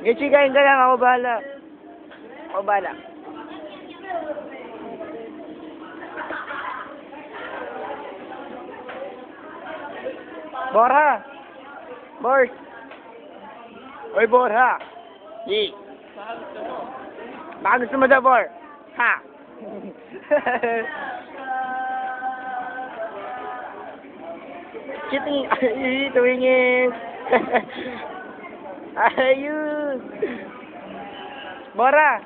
Ichikain ka lang, ako bahala. Ako bahala. Borha! Bors! Oy, Borha! Yi! Baka gusto mo daw, Bor? Ha? Cheating! Ay, tuwingin! Ayun! Bora!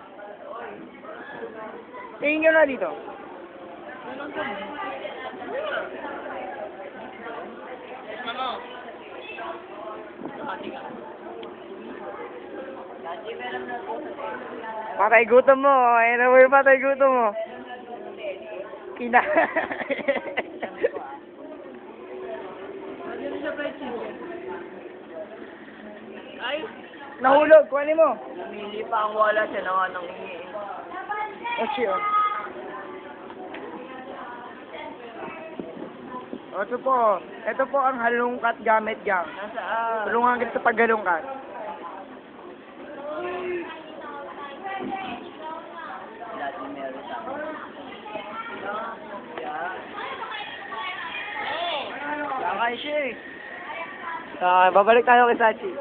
Tingin ka na dito. Patay gutom mo. Ayun na mo yung patay gutom mo. Kina... Ay, Nahulog, kuhanin mo. namili pa ang wala siya na nga nang hingi. Oh, siya. O, ito po. Ito po ang halungkat gamit gang. Nasa Tulungan kita sa paghalungkat. Dati meron sa Lakay siya eh. Babalik tayo kay Sachi.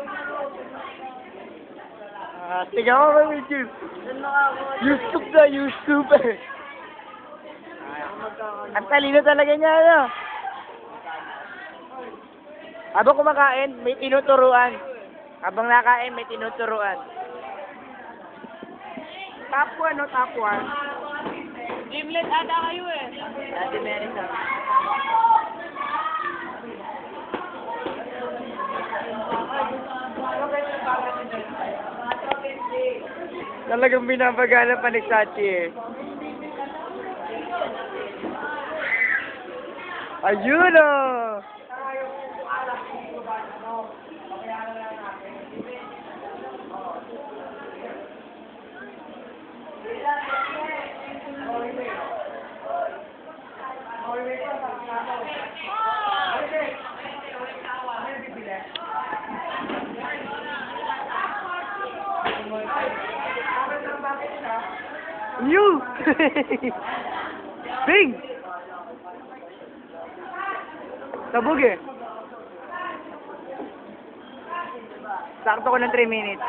Tingnan mo kay Mitchell. Saan makakuha? Yusuf na, Yusuf. Ang talino talaga niya, ano? Habang kumakain, may tinuturuan. Habang nakain, may tinuturuan. Top 1, no? Top 1. Gimlet ata kayo eh. Dati meron sa Talagang binabagala pa ni Sachi eh. Ayun oh! You! Bing! Sabog eh. Sakto ko ng 3 minutes.